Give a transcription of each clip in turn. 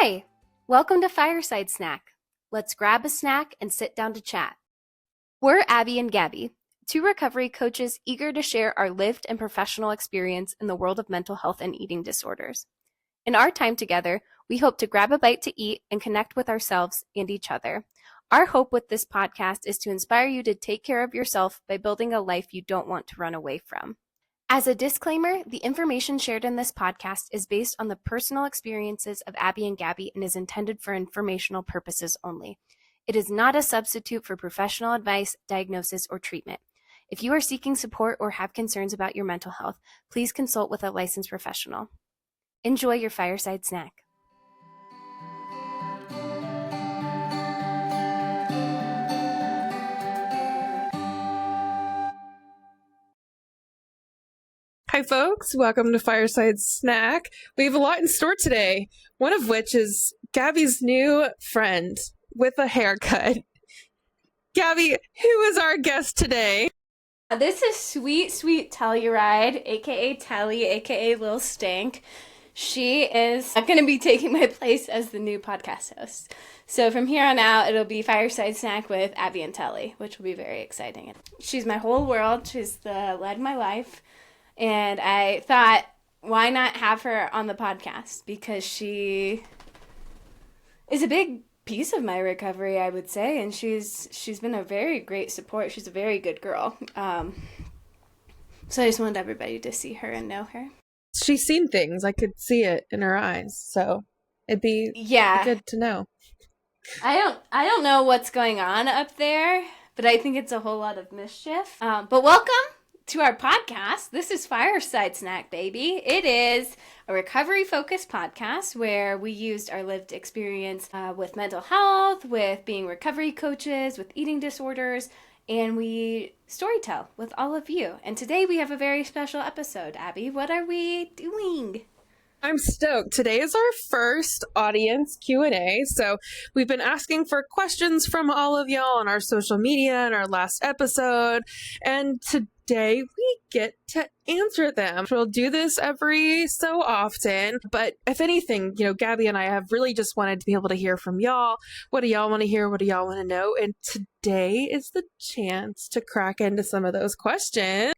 Hi! Welcome to Fireside Snack. Let's grab a snack and sit down to chat. We're Abby and Gabby, two recovery coaches eager to share our lived and professional experience in the world of mental health and eating disorders. In our time together, we hope to grab a bite to eat and connect with ourselves and each other. Our hope with this podcast is to inspire you to take care of yourself by building a life you don't want to run away from. As a disclaimer, the information shared in this podcast is based on the personal experiences of Abby and Gabby and is intended for informational purposes only. It is not a substitute for professional advice, diagnosis, or treatment. If you are seeking support or have concerns about your mental health, please consult with a licensed professional. Enjoy your fireside snack. Hi folks, welcome to Fireside Snack. We have a lot in store today, one of which is Gabby's new friend with a haircut. Gabby, who is our guest today? This is Sweet Telluride, aka Telly, aka Lil Stink. She is going to be taking my place as the new podcast host. So from here on out, it'll be Fireside Snack with Abby and Telly, which will be very exciting. She's my whole world. She's the light of my life. And I thought, why not have her on the podcast? Because she is a big piece of my recovery, I would say. And she's been a very great support. She's a very good girl. So I just wanted everybody to see her and know her. She's seen things. I could see it in her eyes. So it'd be good to know. I don't know what's going on up there, but I think it's a whole lot of mischief. But welcome to our podcast. This is Fireside Snack, baby. It is a recovery-focused podcast where we used our lived experience with mental health, with being recovery coaches, with eating disorders, and we storytell with all of you. And today we have a very special episode. Abby, what are we doing? I'm stoked. Today is our first audience Q&A. So we've been asking for questions from all of y'all on our social media in our last episode. And today we get to answer them. We'll do this every so often. But if anything, Gabby and I have really just wanted to be able to hear from y'all. What do y'all want to hear? What do y'all want to know? And today is the chance to crack into some of those questions.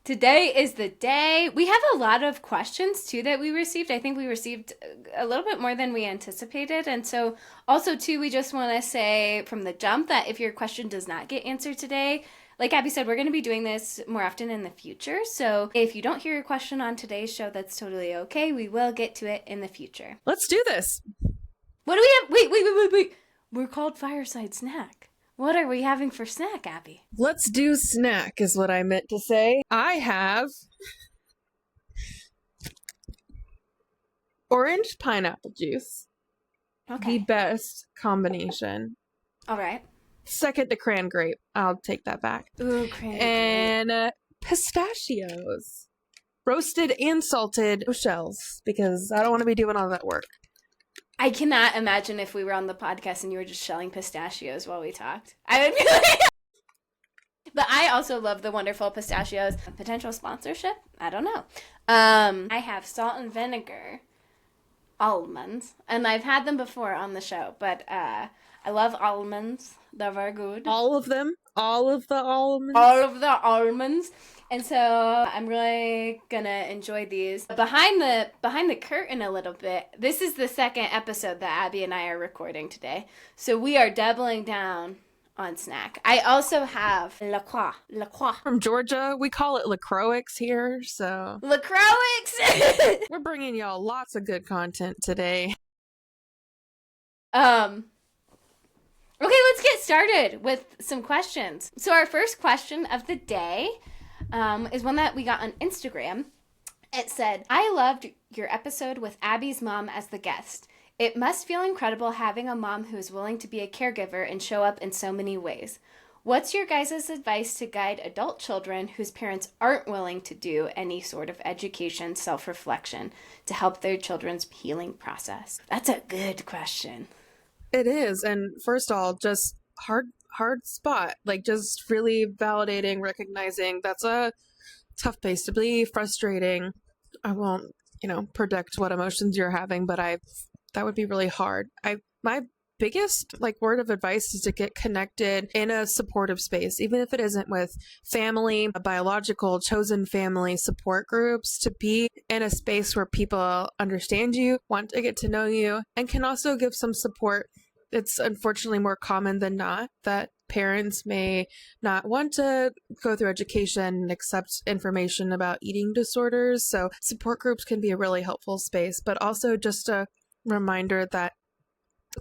Today is the day. We have a lot of questions, too, that we received. I think we received a little bit more than we anticipated. And so also, too, we just want to say from the jump that if your question does not get answered today, like Abby said, we're going to be doing this more often in the future. So if you don't hear your question on today's show, that's totally okay. We will get to it in the future. Let's do this. What do we have? Wait. We're called Fireside Snack. What are we having for snack, Abby? Let's do snack is what I meant to say. I have orange pineapple juice. Okay. The best combination. All right. Second to cran grape. I'll take that back. Ooh, cran grape. And pistachios. Roasted and salted shells because I don't want to be doing all that work. I cannot imagine if we were on the podcast and you were just shelling pistachios while we talked. I would be like... But I also love the wonderful pistachios. Potential sponsorship? I don't know. I have salt and vinegar almonds. And I've had them before on the show. But I love almonds. They're very good. All of them? All of the almonds? All of the almonds. And so I'm really gonna enjoy these. Behind the curtain a little bit, this is the second episode that Abby and I are recording today. So we are doubling down on snack. I also have La Croix. From Georgia, we call it LaCroix here, so... LaCroix! We're bringing y'all lots of good content today. Okay, let's get started with some questions. So our first question of the day is one that we got on Instagram. It said, I loved your episode with Abby's mom as the guest. It must feel incredible having a mom who is willing to be a caregiver and show up in so many ways. What's your guys' advice to guide adult children whose parents aren't willing to do any sort of education, self-reflection to help their children's healing process? That's a good question. It is. And first of all, just hard spot. Like just really validating, recognizing that's a tough place to be, frustrating. I won't, predict what emotions you're having, but I've that would be really hard. My biggest word of advice is to get connected in a supportive space, even if it isn't with family, a biological chosen family support groups, to be in a space where people understand you, want to get to know you, and can also give some support. It's unfortunately more common than not that parents may not want to go through education and accept information about eating disorders. So support groups can be a really helpful space, but also just a reminder that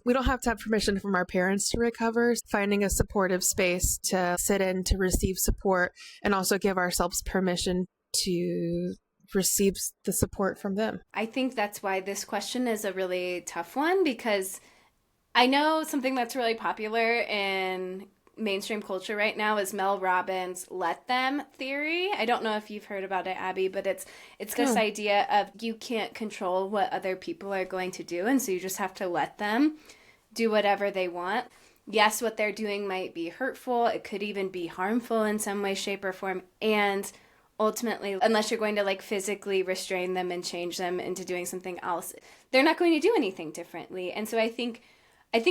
we don't have to have permission from our parents to recover. Finding a supportive space to sit in to receive support, and also give ourselves permission to receive the support from them. I think that's why this question is a really tough one, because I know something that's really popular in mainstream culture right now is Mel Robbins' let them theory. I don't know if you've heard about it, Abby, but it's this idea of you can't control what other people are going to do, and so you just have to let them do whatever they want. Yes, what they're doing might be hurtful. It could even be harmful in some way, shape, or form. And ultimately, unless you're going to physically restrain them and change them into doing something else, they're not going to do anything differently. And so I think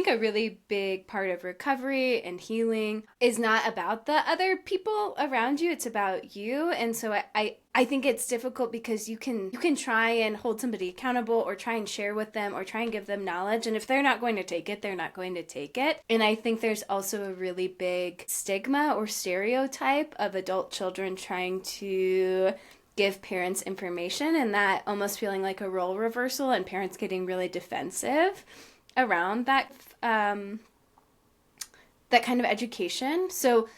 a really big part of recovery and healing is not about the other people around you. It's about you. And so I think it's difficult because you can try and hold somebody accountable, or try and share with them, or try and give them knowledge. And if they're not going to take it, they're not going to take it. And I think there's also a really big stigma or stereotype of adult children trying to give parents information, and that almost feeling like a role reversal, and parents getting really defensive around that kind of education. So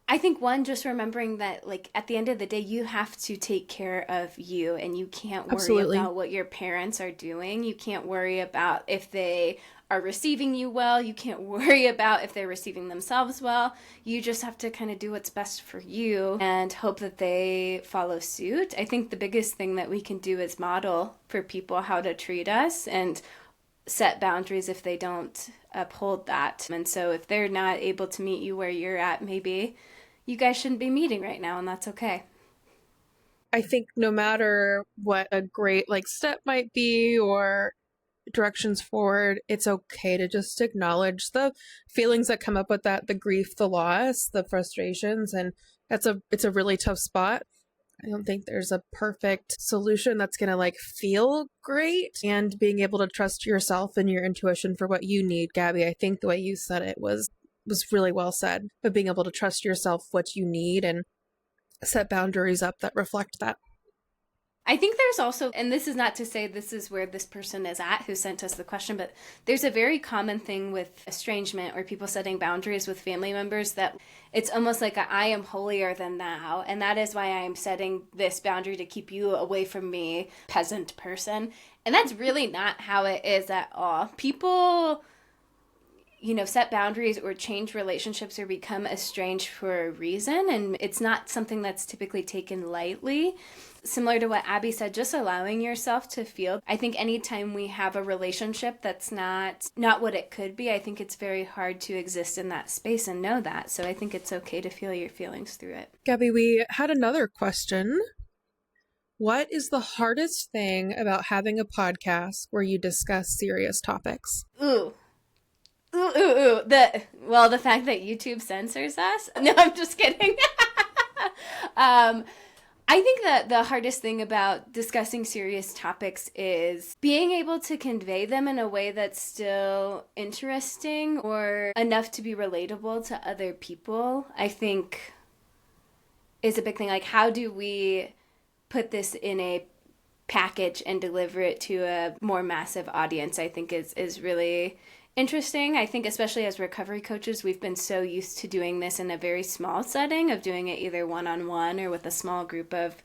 I think just remembering that at the end of the day, you have to take care of you, and you can't worry about what your parents are doing. You can't worry about if they are receiving you well. You can't worry about if they're receiving themselves well. You just have to kind of do what's best for you and hope that they follow suit. I think the biggest thing that we can do is model for people how to treat us, and set boundaries if they don't uphold that. And so if they're not able to meet you where you're at, maybe you guys shouldn't be meeting right now, and that's okay. I think no matter what a great step might be or directions forward, it's okay to just acknowledge the feelings that come up with that, the grief, the loss, the frustrations, and it's a really tough spot. I don't think there's a perfect solution that's going to feel great, and being able to trust yourself and your intuition for what you need. Gabby, I think the way you said it was really well said, but being able to trust yourself what you need and set boundaries up that reflect that. I think there's also, and this is not to say this is where this person is at who sent us the question, but there's a very common thing with estrangement or people setting boundaries with family members, that it's almost like I am holier than thou, and that is why I am setting this boundary to keep you away from me, peasant person. And that's really not how it is at all. People, set boundaries or change relationships or become estranged for a reason, and it's not something that's typically taken lightly. Similar to what Abby said, just allowing yourself to feel. I think anytime we have a relationship that's not what it could be, I think it's very hard to exist in that space and know that. So I think it's okay to feel your feelings through it. Gabby, we had another question. What is the hardest thing about having a podcast where you discuss serious topics? Ooh. The fact that YouTube censors us? No, I'm just kidding. I think that the hardest thing about discussing serious topics is being able to convey them in a way that's still interesting or enough to be relatable to other people, I think is a big thing. How do we put this in a package and deliver it to a more massive audience, I think is really interesting. I think especially as recovery coaches, we've been so used to doing this in a very small setting, of doing it either one-on-one or with a small group of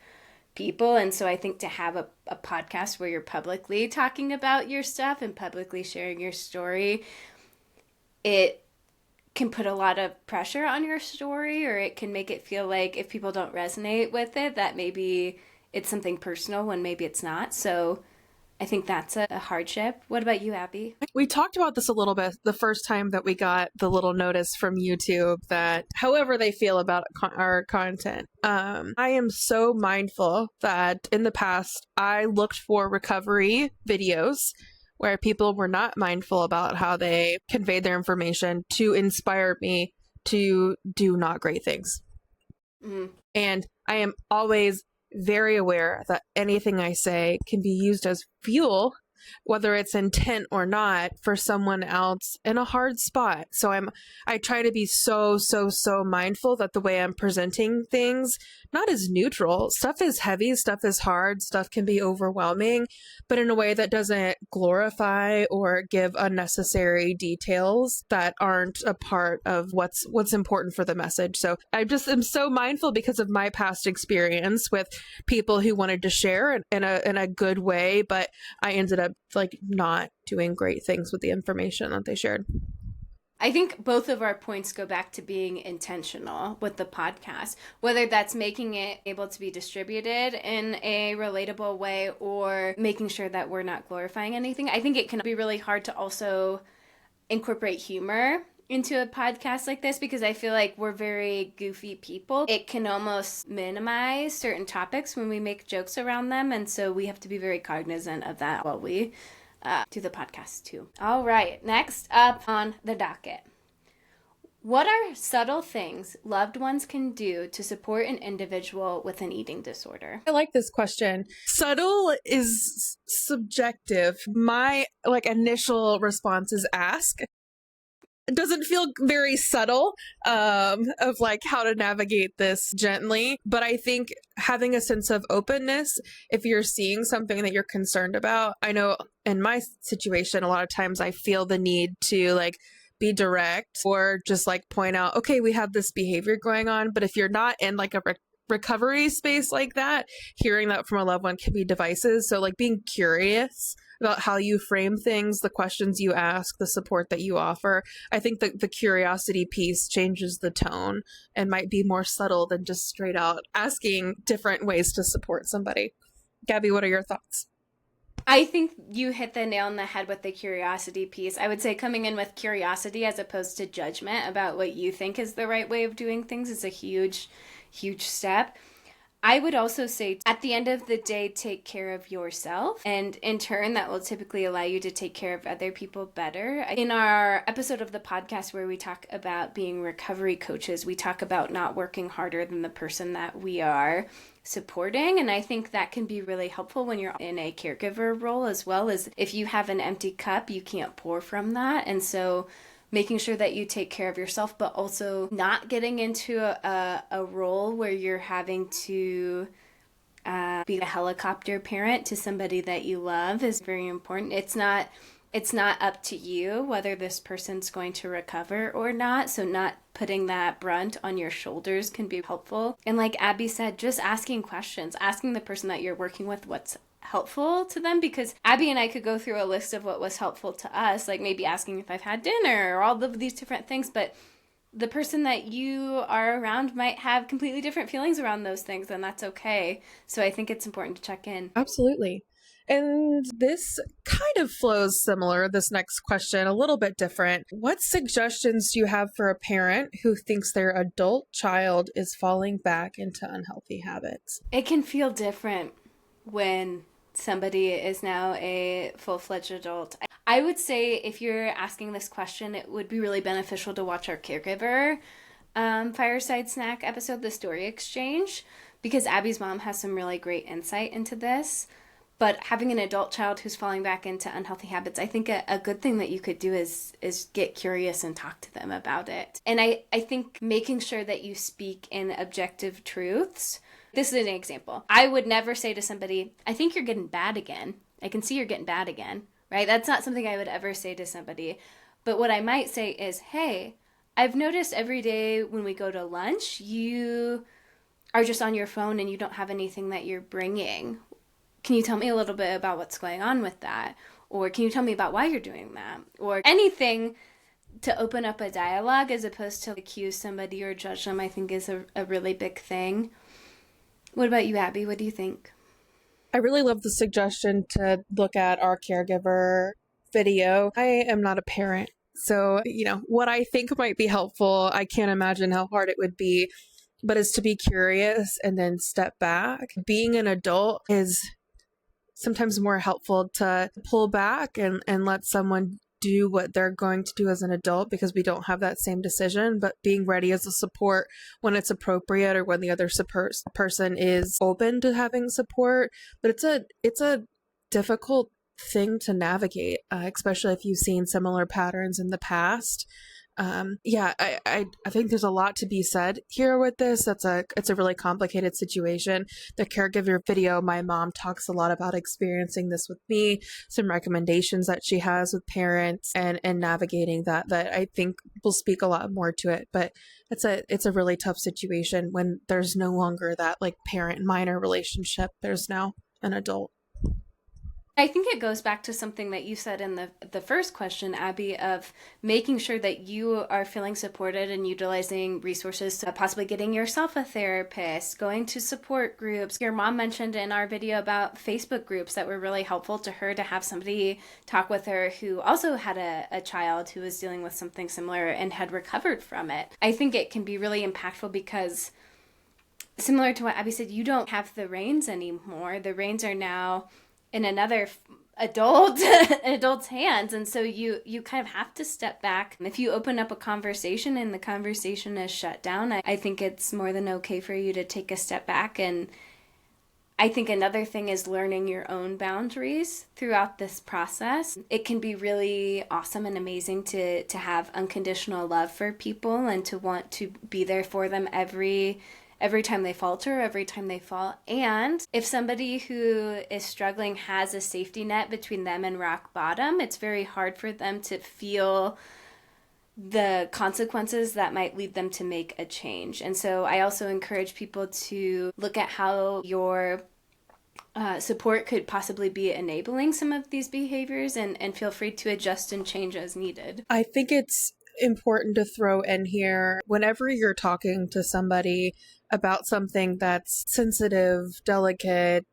people. And so I think to have a podcast where you're publicly talking about your stuff and publicly sharing your story, it can put a lot of pressure on your story, or it can make it feel like if people don't resonate with it, that maybe it's something personal when maybe it's not. So I think that's a hardship. What about you, Abby? We talked about this a little bit the first time that we got the little notice from YouTube that however they feel about our content. I am so mindful that in the past I looked for recovery videos where people were not mindful about how they conveyed their information to inspire me to do not great things. Mm. And I am always very aware that anything I say can be used as fuel, whether it's intent or not, for someone else in a hard spot. So I try to be so mindful that the way I'm presenting things not as neutral. Stuff is heavy, stuff is hard, stuff can be overwhelming, but in a way that doesn't glorify or give unnecessary details that aren't a part of what's important for the message. So I just am so mindful because of my past experience with people who wanted to share in a good way, but I ended up like not doing great things with the information that they shared. I think both of our points go back to being intentional with the podcast, whether that's making it able to be distributed in a relatable way or making sure that we're not glorifying anything. I think it can be really hard to also incorporate humor into a podcast like this because I feel like we're very goofy people. It can almost minimize certain topics when we make jokes around them, and so we have to be very cognizant of that while we do the podcast too. All right, next up on the docket. What are subtle things loved ones can do to support an individual with an eating disorder? I like this question. Subtle is subjective. My initial response is ask. It doesn't feel very subtle of how to navigate this gently, but I think having a sense of openness, if you're seeing something that you're concerned about, I know in my situation, a lot of times I feel the need to be direct or just point out, okay, we have this behavior going on. But if you're not in a recovery space like that, hearing that from a loved one can be divisive. So being curious about how you frame things, the questions you ask, the support that you offer. I think that the curiosity piece changes the tone and might be more subtle than just straight out asking different ways to support somebody. Gabby, what are your thoughts? I think you hit the nail on the head with the curiosity piece. I would say coming in with curiosity as opposed to judgment about what you think is the right way of doing things is a huge step. I would also say at the end of the day, take care of yourself. And in turn, that will typically allow you to take care of other people better. In our episode of the podcast where we talk about being recovery coaches, we talk about not working harder than the person that we are supporting. And I think that can be really helpful when you're in a caregiver role as well. As if you have an empty cup, you can't pour from that. And so making sure that you take care of yourself, but also not getting into a role where you're having to be a helicopter parent to somebody that you love is very important. It's not up to you whether this person's going to recover or not. So not putting that brunt on your shoulders can be helpful. And like Abby said, just asking questions, asking the person that you're working with what's helpful to them, because Abby and I could go through a list of what was helpful to us, like maybe asking if I've had dinner or all of these different things, but the person that you are around might have completely different feelings around those things, and that's okay. So I think it's important to check in. Absolutely. And this kind of flows similar, this next question, a little bit different. What suggestions do you have for a parent who thinks their adult child is falling back into unhealthy habits? It can feel different when somebody is now a full-fledged adult. I would say if you're asking this question, it would be really beneficial to watch our caregiver Fireside Snack episode, The Story Exchange, because Abby's mom has some really great insight into this. But having an adult child who's falling back into unhealthy habits, I think a good thing that you could do is get curious and talk to them about it. And I think making sure that you speak in objective truths. This is an example. I would never say to somebody, I think you're getting bad again. I can see you're getting bad again, right? That's not something I would ever say to somebody. But what I might say is, hey, I've noticed every day when we go to lunch, you are just on your phone and you don't have anything that you're bringing. Can you tell me a little bit about what's going on with that? Or can you tell me about why you're doing that? Or anything to open up a dialogue as opposed to accuse somebody or judge them, I think is a really big thing. What about you, Abby? What do you think? I really love the suggestion to look at our caregiver video. I am not a parent, so, what I think might be helpful, I can't imagine how hard it would be, but is to be curious and then step back. Being an adult is sometimes more helpful to pull back and let someone do what they're going to do as an adult because we don't have that same decision, but being ready as a support when it's appropriate or when the other person is open to having support. But it's a difficult thing to navigate, especially if you've seen similar patterns in the past. I think there's a lot to be said here with this. It's a really complicated situation. The caregiver video, my mom talks a lot about experiencing this with me, some recommendations that she has with parents and navigating that I think will speak a lot more to it. But it's a really tough situation when there's no longer that like parent minor relationship. There's now an adult. I think it goes back to something that you said in the first question, Abby, of making sure that you are feeling supported and utilizing resources, to possibly getting yourself a therapist, going to support groups. Your mom mentioned in our video about Facebook groups that were really helpful to her, to have somebody talk with her who also had a child who was dealing with something similar and had recovered from it. I think it can be really impactful because, similar to what Abby said, you don't have the reins anymore. The reins are now in another adult's hands, and so you kind of have to step back. If you open up a conversation and the conversation is shut down, I think it's more than okay for you to take a step back. And I think another thing is learning your own boundaries throughout this process. It can be really awesome and amazing to have unconditional love for people and to want to be there for them every time they falter, every time they fall. And if somebody who is struggling has a safety net between them and rock bottom, it's very hard for them to feel the consequences that might lead them to make a change. And so I also encourage people to look at how your support could possibly be enabling some of these behaviors, and feel free to adjust and change as needed. I think it's important to throw in here, whenever you're talking to somebody about something that's sensitive, delicate,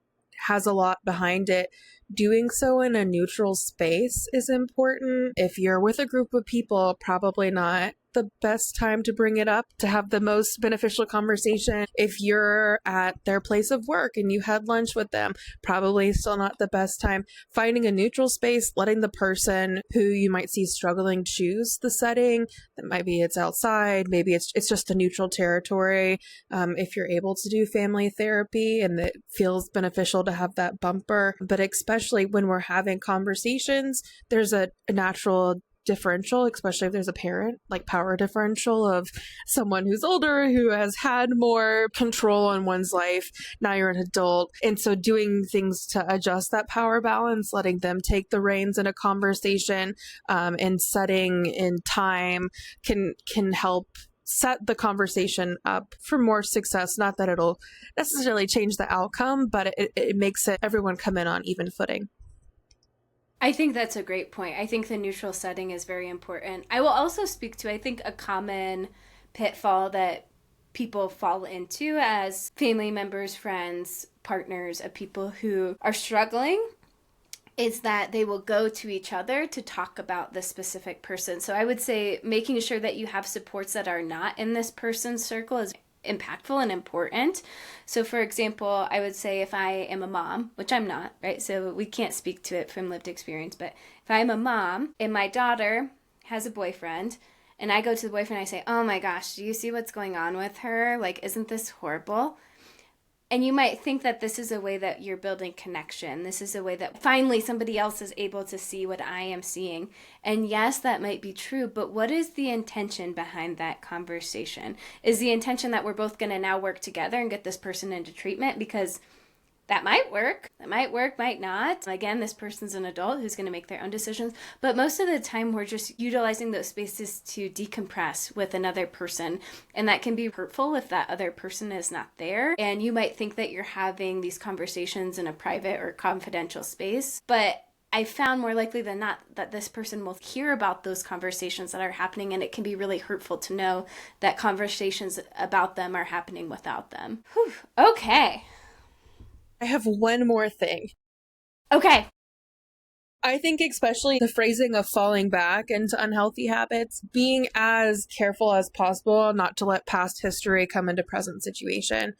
has a lot behind it, doing so in a neutral space is important. If you're with a group of people, probably not the best time to bring it up to have the most beneficial conversation. If you're at their place of work and you had lunch with them, probably still not the best time. Finding a neutral space, letting the person who you might see struggling choose the setting. That might be it's outside, maybe it's just a neutral territory. If you're able to do family therapy and it feels beneficial to have that bumper, but especially when we're having conversations, there's a natural differential, especially if there's a parent, like power differential of someone who's older, who has had more control on one's life. Now you're an adult. And so doing things to adjust that power balance, letting them take the reins in a conversation, and setting in time can help set the conversation up for more success. Not that it'll necessarily change the outcome, but it makes it everyone come in on even footing. I think that's a great point. I think the neutral setting is very important. I will also speak to, I think, a common pitfall that people fall into as family members, friends, partners of people who are struggling, is that they will go to each other to talk about the specific person. So I would say making sure that you have supports that are not in this person's circle is impactful and important. So for example, I would say if I am a mom, which I'm not, right? So we can't speak to it from lived experience, but if I'm a mom and my daughter has a boyfriend and I go to the boyfriend and I say, "Oh my gosh, do you see what's going on with her? Like, isn't this horrible?" And you might think that this is a way that you're building connection. This is a way that finally somebody else is able to see what I am seeing. And yes, that might be true, but what is the intention behind that conversation? Is the intention that we're both going to now work together and get this person into treatment? Because that might work. That might work, might not. Again, this person's an adult who's going to make their own decisions. But most of the time, we're just utilizing those spaces to decompress with another person. And that can be hurtful if that other person is not there. And you might think that you're having these conversations in a private or confidential space. But I found more likely than not that this person will hear about those conversations that are happening. And it can be really hurtful to know that conversations about them are happening without them. Whew. Okay. I have one more thing. Okay. I think especially the phrasing of falling back into unhealthy habits, being as careful as possible not to let past history come into present situation.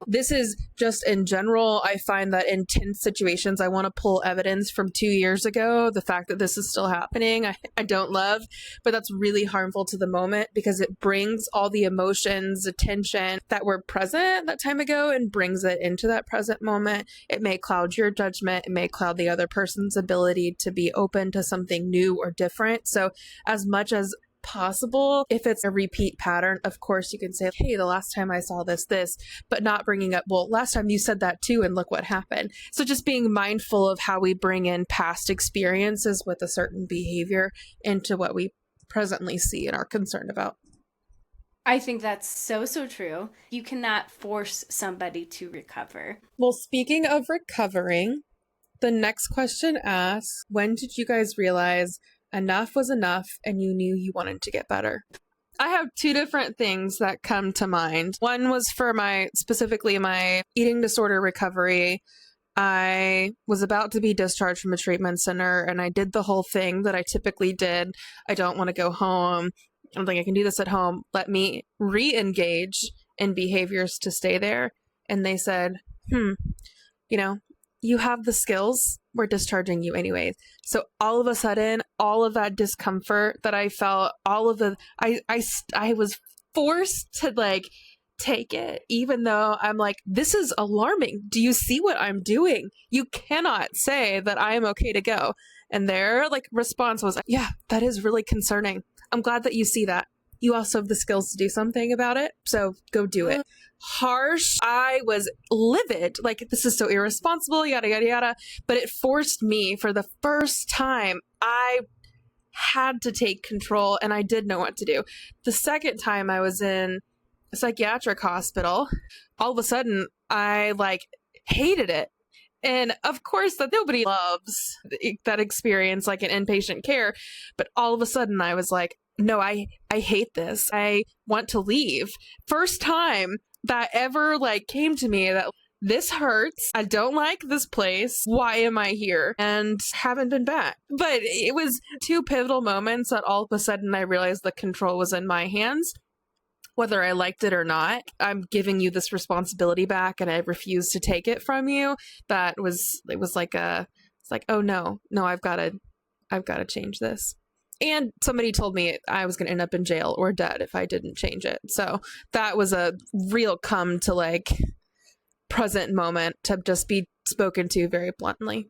This is just in general, I find that in tense situations, I want to pull evidence from 2 years ago. The fact that this is still happening, I don't love, but that's really harmful to the moment because it brings all the emotions, attention that were present that time ago and brings it into that present moment. It may cloud your judgment. It may cloud the other person's ability to be open to something new or different. So as much as possible, if it's a repeat pattern, of course you can say, hey, the last time I saw this, but not bringing up, well, last time you said that too, and look what happened. So just being mindful of how we bring in past experiences with a certain behavior into what we presently see and are concerned about. I think that's so, so true. You cannot force somebody to recover. Well, speaking of recovering, the next question asks, when did you guys realize enough was enough and you knew you wanted to get better? I have two different things that come to mind. One was for specifically my eating disorder recovery. I was about to be discharged from a treatment center and I did the whole thing that I typically did. I don't want to go home. I don't think I can do this at home. Let me re-engage in behaviors to stay there. And they said, you have the skills. We're discharging you anyways. So all of a sudden, all of that discomfort that I felt, I was forced to take it, even though I'm like, this is alarming. Do you see what I'm doing? You cannot say that I am okay to go. And their response was, yeah, that is really concerning. I'm glad that you see that. You also have the skills to do something about it. So go do it. Harsh. I was livid. This is so irresponsible, yada, yada, yada. But it forced me for the first time. I had to take control and I did know what to do. The second time I was in a psychiatric hospital, all of a sudden I hated it. And of course that nobody loves that experience, in inpatient care. But all of a sudden I was like, no, I hate this. I want to leave. First time that ever came to me that this hurts. I don't like this place. Why am I here? And haven't been back. But it was two pivotal moments that all of a sudden I realized the control was in my hands. Whether I liked it or not, I'm giving you this responsibility back and I refuse to take it from you. It was oh no, I've got to change this. And somebody told me I was going to end up in jail or dead if I didn't change it. So that was a real come to present moment to just be spoken to very bluntly.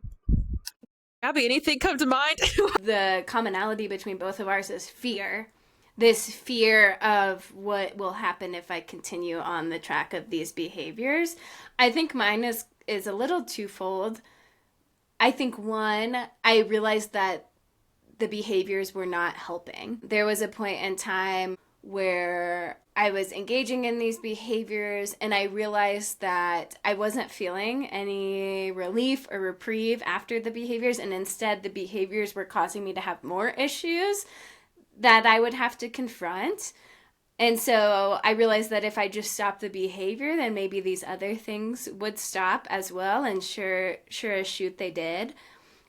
Abby, anything come to mind? The commonality between both of ours is fear. This fear of what will happen if I continue on the track of these behaviors. I think mine is a little twofold. I think one, I realized that the behaviors were not helping. There was a point in time where I was engaging in these behaviors and I realized that I wasn't feeling any relief or reprieve after the behaviors, and instead the behaviors were causing me to have more issues that I would have to confront. And so I realized that if I just stopped the behavior, then maybe these other things would stop as well, and sure as shoot they did.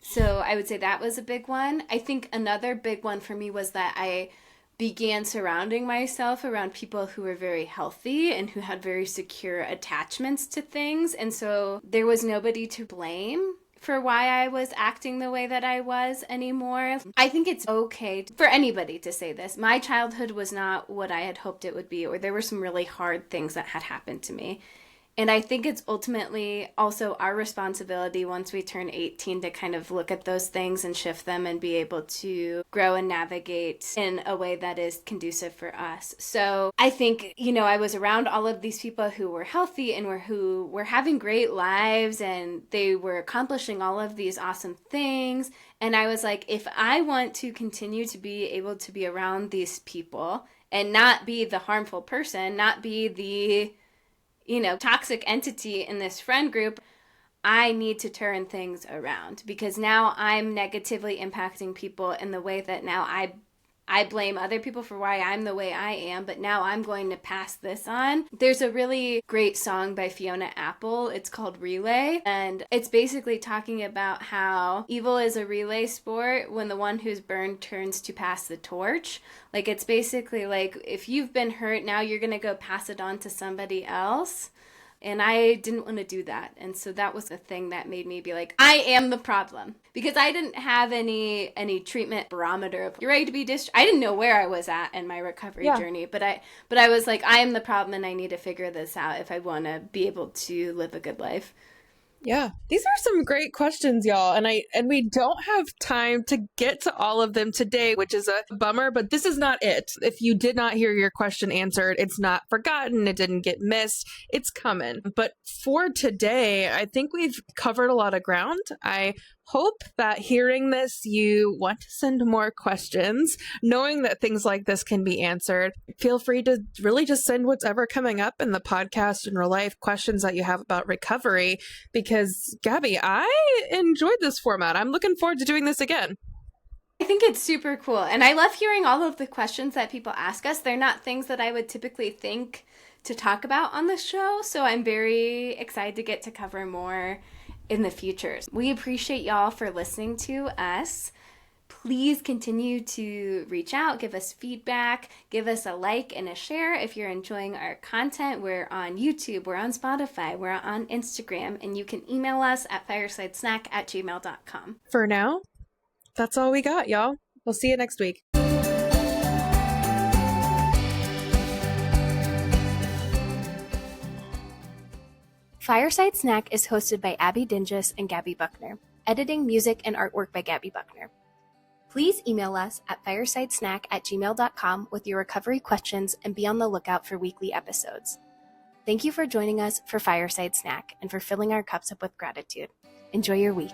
So I would say that was a big one. I think another big one for me was that I began surrounding myself around people who were very healthy and who had very secure attachments to things. And so there was nobody to blame for why I was acting the way that I was anymore. I think it's okay for anybody to say this. My childhood was not what I had hoped it would be, or there were some really hard things that had happened to me. And I think it's ultimately also our responsibility once we turn 18 to kind of look at those things and shift them and be able to grow and navigate in a way that is conducive for us. So I think, I was around all of these people who were healthy and who were having great lives and they were accomplishing all of these awesome things. And I was like, if I want to continue to be able to be around these people and not be the harmful person, not be the toxic entity in this friend group, I need to turn things around, because now I'm negatively impacting people in the way that now I I blame other people for why I'm the way I am, but now I'm going to pass this on. There's a really great song by Fiona Apple. It's called Relay, and it's basically talking about how evil is a relay sport when the one who's burned turns to pass the torch. Like, it's basically like, if you've been hurt, now you're going to go pass it on to somebody else. And I didn't want to do that. And so that was the thing that made me be like, I am the problem. Because I didn't have any treatment barometer of, you're ready to be I didn't know where I was at in my recovery journey, but I was like, I am the problem and I need to figure this out if I want to be able to live a good life. Yeah, these are some great questions, y'all. And we don't have time to get to all of them today, which is a bummer, but this is not it. If you did not hear your question answered, it's not forgotten. It didn't get missed. It's coming. But for today, I think we've covered a lot of ground. I hope that hearing this, you want to send more questions, knowing that things like this can be answered. Feel free to really just send whatever coming up in the podcast and real life questions that you have about recovery, because Gabby, I enjoyed this format. I'm looking forward to doing this again. I think it's super cool. And I love hearing all of the questions that people ask us. They're not things that I would typically think to talk about on the show. So I'm very excited to get to cover more in the future. We appreciate y'all for listening to us. Please continue to reach out, give us feedback, give us a like and a share if you're enjoying our content. We're on YouTube, we're on Spotify, we're on Instagram, and you can email us at firesidesnack@gmail.com. For now, that's all we got, y'all. We'll see you next week. Fireside Snack is hosted by Abby Dinges and Gabby Buckner. Editing, music, and artwork by Gabby Buckner. Please email us at firesidesnack@gmail.com with your recovery questions and be on the lookout for weekly episodes. Thank you for joining us for Fireside Snack and for filling our cups up with gratitude. Enjoy your week.